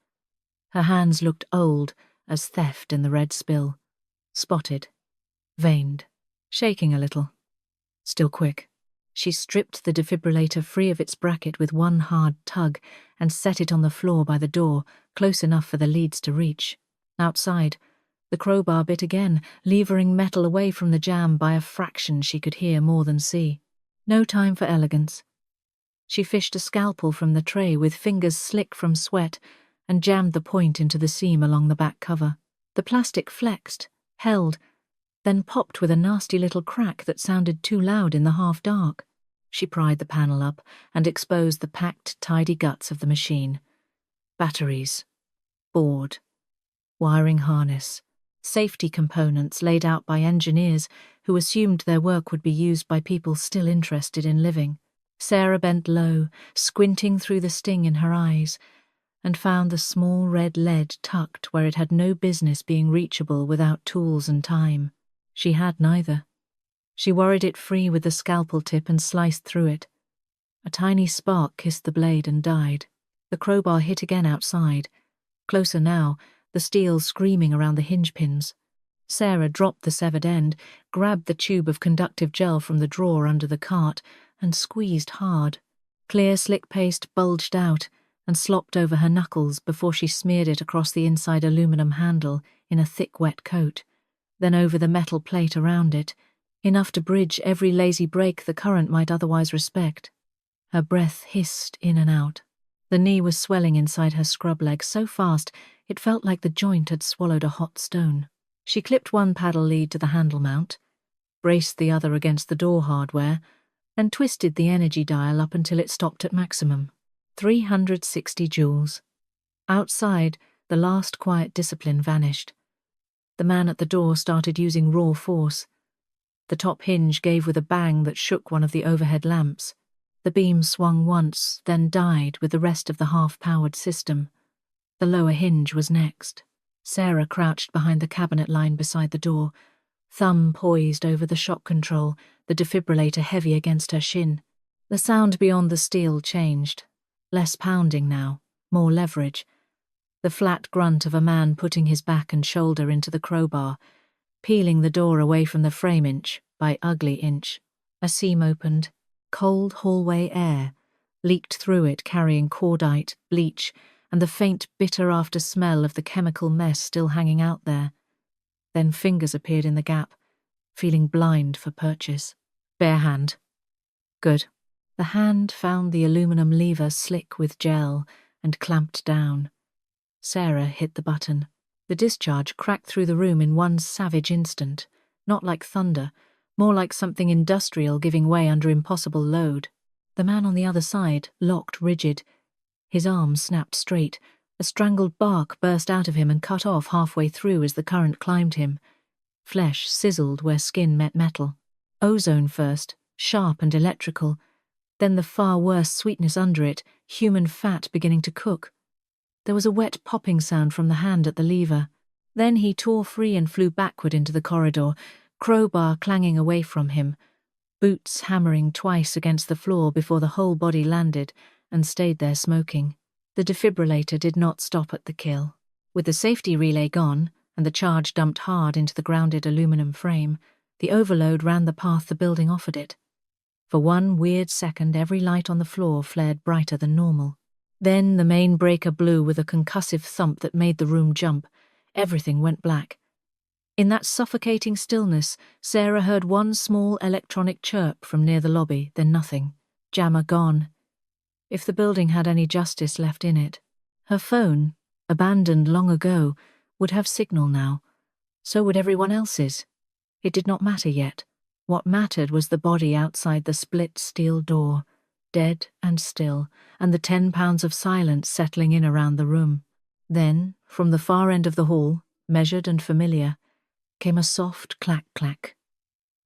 Her hands looked old as theft in the red spill. Spotted. Veined. Shaking a little. Still quick. She stripped the defibrillator free of its bracket with one hard tug and set it on the floor by the door, close enough for the leads to reach. Outside, the crowbar bit again, levering metal away from the jam by a fraction she could hear more than see. No time for elegance. She fished a scalpel from the tray with fingers slick from sweat and jammed the point into the seam along the back cover. The plastic flexed, held, then popped with a nasty little crack that sounded too loud in the half-dark. She pried the panel up and exposed the packed, tidy guts of the machine. Batteries. Board. Wiring harness. Safety components laid out by engineers who assumed their work would be used by people still interested in living. Sarah bent low, squinting through the sting in her eyes, and found the small red lead tucked where it had no business being reachable without tools and time. She had neither. She worried it free with the scalpel tip and sliced through it. A tiny spark kissed the blade and died. The crowbar hit again outside. Closer now, the steel screaming around the hinge pins. Sarah dropped the severed end, grabbed the tube of conductive gel from the drawer under the cart, and squeezed hard. Clear slick paste bulged out and slopped over her knuckles before she smeared it across the inside aluminum handle in a thick wet coat, then over the metal plate around it, enough to bridge every lazy break the current might otherwise respect. Her breath hissed in and out. The knee was swelling inside her scrub leg so fast it felt like the joint had swallowed a hot stone. She clipped one paddle lead to the handle mount, braced the other against the door hardware, and twisted the energy dial up until it stopped at maximum. 360 joules. Outside, the last quiet discipline vanished. The man at the door started using raw force. The top hinge gave with a bang that shook one of the overhead lamps. The beam swung once, then died with the rest of the half-powered system. The lower hinge was next. Sarah crouched behind the cabinet line beside the door, thumb poised over the shock control, the defibrillator heavy against her shin. The sound beyond the steel changed. Less pounding now, more leverage. The flat grunt of a man putting his back and shoulder into the crowbar, peeling the door away from the frame inch by ugly inch. A seam opened. Cold hallway air leaked through it, carrying cordite, bleach, and the faint, bitter after smell of the chemical mess still hanging out there. Then fingers appeared in the gap, feeling blind for purchase. Bare hand. Good. The hand found the aluminum lever slick with gel and clamped down. Sarah hit the button. The discharge cracked through the room in one savage instant, not like thunder, more like something industrial giving way under impossible load. The man on the other side, locked rigid. His arms snapped straight. A strangled bark burst out of him and cut off halfway through as the current climbed him. Flesh sizzled where skin met metal. Ozone first, sharp and electrical. Then the far worse sweetness under it, human fat beginning to cook. There was a wet popping sound from the hand at the lever. Then he tore free and flew backward into the corridor, crowbar clanging away from him, boots hammering twice against the floor before the whole body landed and stayed there smoking. The defibrillator did not stop at the kill. With the safety relay gone and the charge dumped hard into the grounded aluminum frame, the overload ran the path the building offered it. For one weird second, every light on the floor flared brighter than normal. Then the main breaker blew with a concussive thump that made the room jump. Everything went black. In that suffocating stillness, Sarah heard one small electronic chirp from near the lobby, then nothing. Jammer gone. If the building had any justice left in it. Her phone, abandoned long ago, would have signal now. So would everyone else's. It did not matter yet. What mattered was the body outside the split steel door. dead and still, and the 10 pounds of silence settling in around the room. Then, from the far end of the hall, measured and familiar, came a soft clack-clack,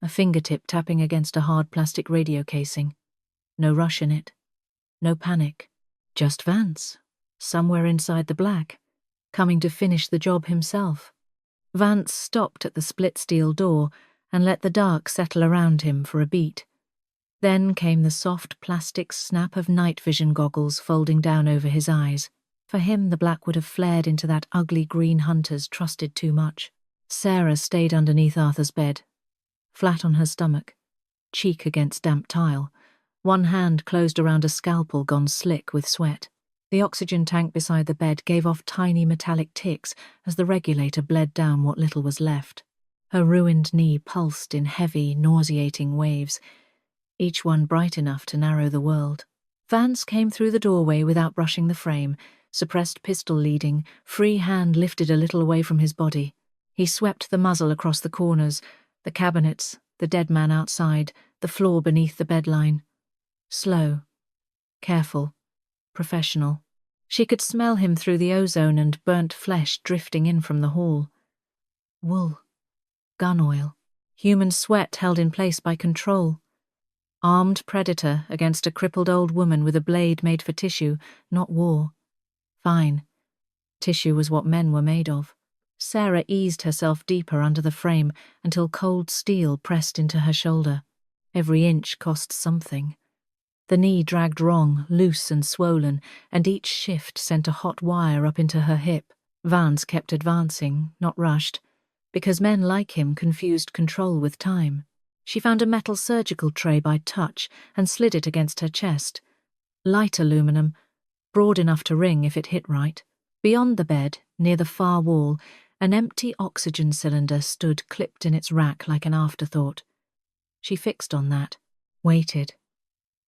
a fingertip tapping against a hard plastic radio casing. No rush in it, no panic, just Vance, somewhere inside the black, coming to finish the job himself. Vance stopped at the split steel door and let the dark settle around him for a beat. Then came the soft plastic snap of night vision goggles folding down over his eyes. For him, the black would have flared into that ugly green Hunters trusted too much. Sarah stayed underneath Arthur's bed, flat on her stomach, cheek against damp tile, one hand closed around a scalpel gone slick with sweat. The oxygen tank beside the bed gave off tiny metallic ticks as the regulator bled down what little was left. Her ruined knee pulsed in heavy, nauseating waves, each one bright enough to narrow the world. Vance came through the doorway without brushing the frame, suppressed pistol leading, free hand lifted a little away from his body. He swept the muzzle across the corners, the cabinets, the dead man outside, the floor beneath the bedline. Slow, careful, professional. She could smell him through the ozone and burnt flesh drifting in from the hall. Wool, gun oil, human sweat held in place by control. Armed predator against a crippled old woman with a blade made for tissue, not war. Fine. Tissue was what men were made of. Sarah eased herself deeper under the frame until cold steel pressed into her shoulder. Every inch cost something. The knee dragged wrong, loose and swollen, and each shift sent a hot wire up into her hip. Vance kept advancing, not rushed, because men like him confused control with time. She found a metal surgical tray by touch and slid it against her chest. Light aluminum, broad enough to ring if it hit right. Beyond the bed, near the far wall, an empty oxygen cylinder stood clipped in its rack like an afterthought. She fixed on that, waited.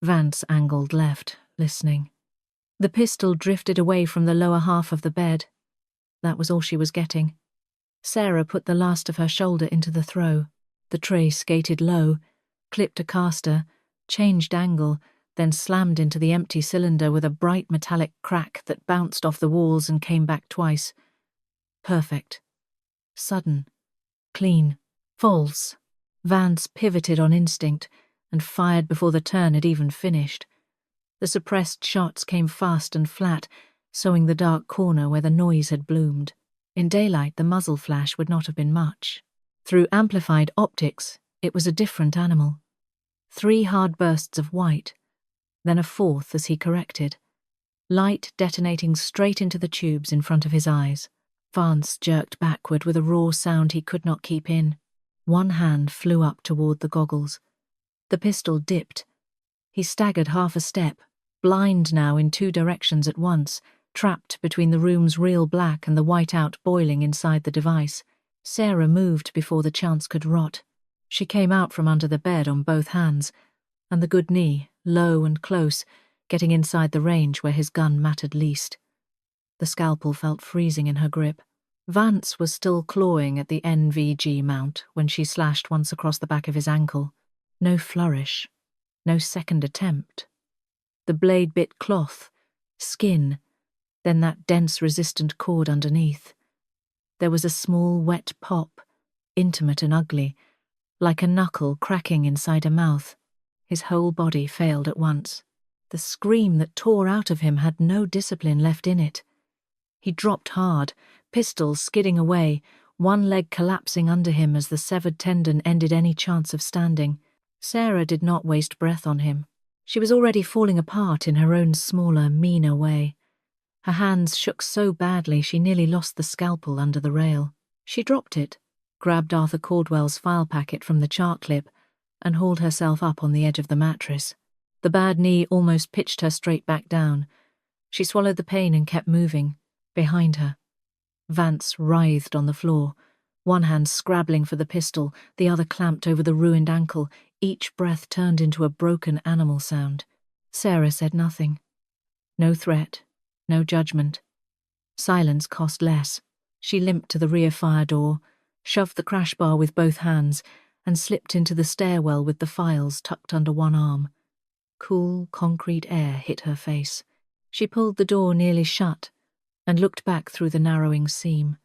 Vance angled left, listening. The pistol drifted away from the lower half of the bed. That was all she was getting. Sarah put the last of her shoulder into the throw. The tray skated low, clipped a caster, changed angle, then slammed into the empty cylinder with a bright metallic crack that bounced off the walls and came back twice. Perfect. Sudden. Clean. False. Vance pivoted on instinct and fired before the turn had even finished. The suppressed shots came fast and flat, sowing the dark corner where the noise had bloomed. In daylight, the muzzle flash would not have been much. Through amplified optics, it was a different animal. 3 hard bursts of white, then a fourth as he corrected. Light detonating straight into the tubes in front of his eyes. Vance jerked backward with a raw sound he could not keep in. One hand flew up toward the goggles. The pistol dipped. He staggered half a step, blind now in 2 directions at once, trapped between the room's real black and the white-out boiling inside the device. Sarah moved before the chance could rot. She came out from under the bed on both hands, and the good knee, low and close, getting inside the range where his gun mattered least. The scalpel felt freezing in her grip. Vance was still clawing at the NVG mount when she slashed once across the back of his ankle. No flourish, no second attempt. The blade bit cloth, skin, then that dense resistant cord underneath. There was a small wet pop, intimate and ugly, like a knuckle cracking inside a mouth. His whole body failed at once. The scream that tore out of him had no discipline left in it. He dropped hard, pistol skidding away, one leg collapsing under him as the severed tendon ended any chance of standing. Sarah did not waste breath on him. She was already falling apart in her own smaller, meaner way. Her hands shook so badly she nearly lost the scalpel under the rail. She dropped it, grabbed Arthur Caldwell's file packet from the chart clip, and hauled herself up on the edge of the mattress. The bad knee almost pitched her straight back down. She swallowed the pain and kept moving. Behind her, Vance writhed on the floor, one hand scrabbling for the pistol, the other clamped over the ruined ankle, each breath turned into a broken animal sound. Sarah said nothing. No threat, no judgment. Silence cost less. She limped to the rear fire door, shoved the crash bar with both hands, and slipped into the stairwell with the files tucked under one arm. Cool, concrete air hit her face. She pulled the door nearly shut and looked back through the narrowing seam.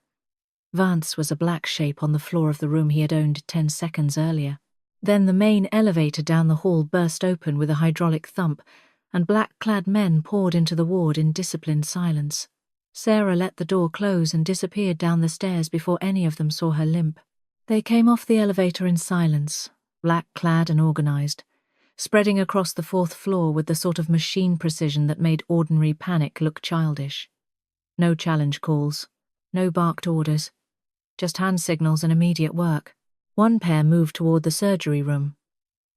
Vance was a black shape on the floor of the room he had owned 10 seconds earlier. Then the main elevator down the hall burst open with a hydraulic thump, and black-clad men poured into the ward in disciplined silence. Sarah let the door close and disappeared down the stairs before any of them saw her limp. They came off the elevator in silence, black-clad and organized, spreading across the 4th floor with the sort of machine precision that made ordinary panic look childish. No challenge calls, no barked orders, just hand signals and immediate work. One pair moved toward the surgery room,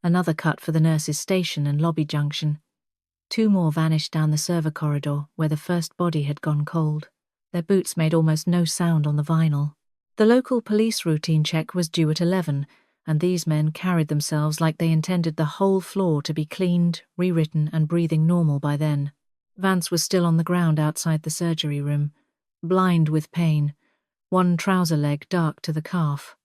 another cut for the nurse's station and lobby junction. 2 more vanished down the server corridor where the first body had gone cold. Their boots made almost no sound on the vinyl. The local police routine check was due at 11, and these men carried themselves like they intended the whole floor to be cleaned, rewritten, and breathing normal by then. Vance was still on the ground outside the surgery room, blind with pain, one trouser leg dark to the calf.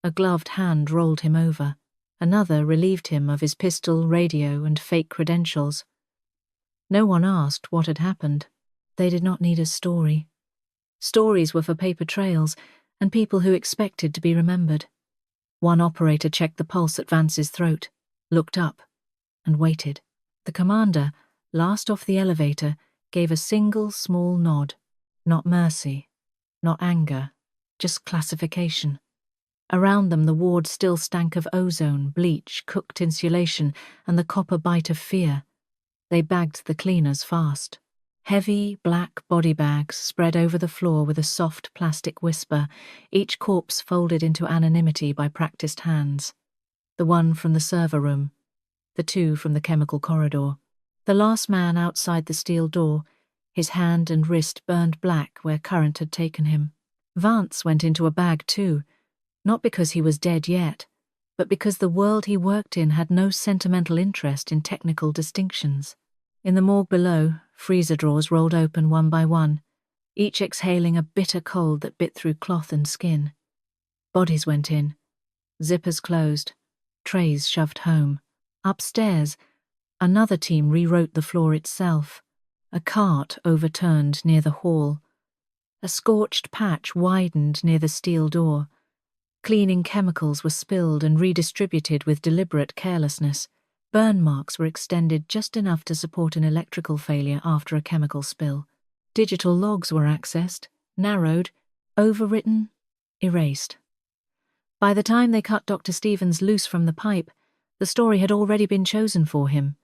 A gloved hand rolled him over. Another relieved him of his pistol, radio, and fake credentials. No one asked what had happened. They did not need a story. Stories were for paper trails and people who expected to be remembered. One operator checked the pulse at Vance's throat, looked up, and waited. The commander, last off the elevator, gave a single small nod. Not mercy, not anger, just classification. Around them the ward still stank of ozone, bleach, cooked insulation, and the copper bite of fear. They bagged the cleaners fast. Heavy, black body bags spread over the floor with a soft plastic whisper, each corpse folded into anonymity by practiced hands. The one from the server room, the 2 from the chemical corridor. The last man outside the steel door, his hand and wrist burned black where current had taken him. Vance went into a bag too, not because he was dead yet, but because the world he worked in had no sentimental interest in technical distinctions. In the morgue below, freezer drawers rolled open one by one, each exhaling a bitter cold that bit through cloth and skin. Bodies went in, zippers closed, trays shoved home. Upstairs, another team rewrote the floor itself. A cart overturned near the hall. A scorched patch widened near the steel door. Cleaning chemicals were spilled and redistributed with deliberate carelessness. Burn marks were extended just enough to support an electrical failure after a chemical spill. Digital logs were accessed, narrowed, overwritten, erased. By the time they cut Dr. Stevens loose from the pipe, the story had already been chosen for him.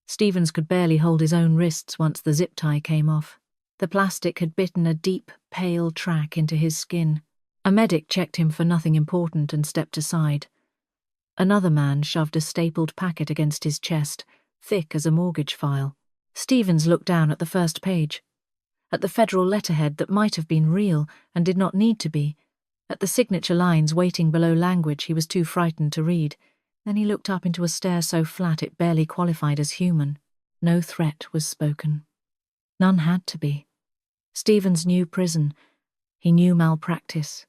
Stevens could barely hold his own wrists once the zip tie came off. The plastic had bitten a deep, pale track into his skin. A medic checked him for nothing important and stepped aside. Another man shoved a stapled packet against his chest, thick as a mortgage file. Stevens looked down at the first page, at the federal letterhead that might have been real and did not need to be, at the signature lines waiting below language he was too frightened to read. Then he looked up into a stare so flat it barely qualified as human. No threat was spoken. None had to be. Stevens knew prison. He knew malpractice.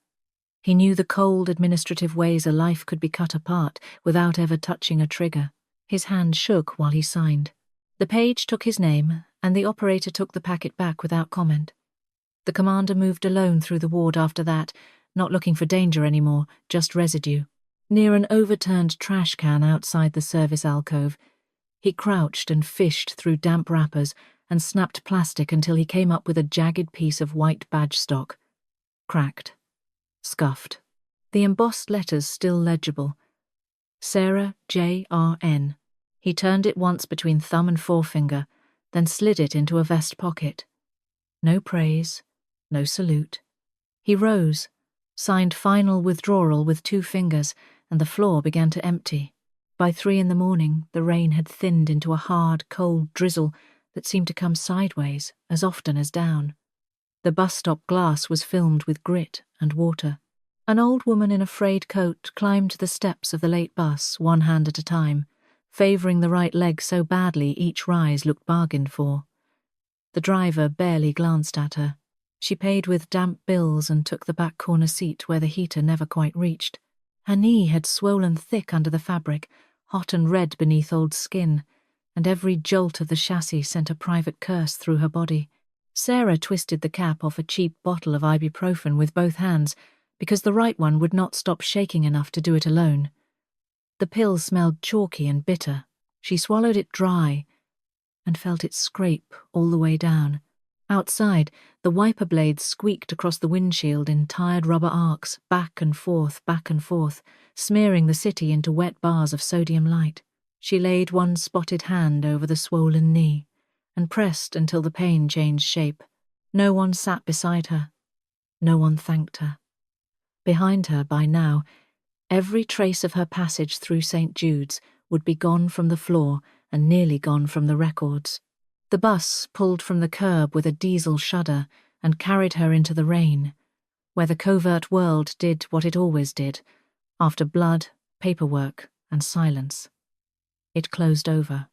He knew the cold administrative ways a life could be cut apart without ever touching a trigger. His hand shook while he signed. The page took his name, and the operator took the packet back without comment. The commander moved alone through the ward after that, not looking for danger anymore, just residue. Near an overturned trash can outside the service alcove, he crouched and fished through damp wrappers and snapped plastic until he came up with a jagged piece of white badge stock. Cracked. Scuffed. The embossed letters still legible. Sarah J.R.N. He turned it once between thumb and forefinger, then slid it into a vest pocket. No praise, no salute. He rose, signed final withdrawal with 2 fingers, and the floor began to empty. By 3 a.m, the rain had thinned into a hard, cold drizzle that seemed to come sideways as often as down. The bus stop glass was filmed with grit and water. An old woman in a frayed coat climbed the steps of the late bus, one hand at a time, favouring the right leg so badly each rise looked bargained for. The driver barely glanced at her. She paid with damp bills and took the back corner seat where the heater never quite reached. Her knee had swollen thick under the fabric, hot and red beneath old skin. and every jolt of the chassis sent a private curse through her body. Sarah twisted the cap off a cheap bottle of ibuprofen with both hands, because the right one would not stop shaking enough to do it alone. The pill smelled chalky and bitter. She swallowed it dry and felt it scrape all the way down. Outside, the wiper blades squeaked across the windshield in tired rubber arcs, back and forth, smearing the city into wet bars of sodium light. She laid one spotted hand over the swollen knee and pressed until the pain changed shape. No one sat beside her. No one thanked her. Behind her, by now, every trace of her passage through St. Jude's would be gone from the floor and nearly gone from the records. The bus pulled from the curb with a diesel shudder and carried her into the rain, where the covert world did what it always did, after blood, paperwork, and silence. It closed over.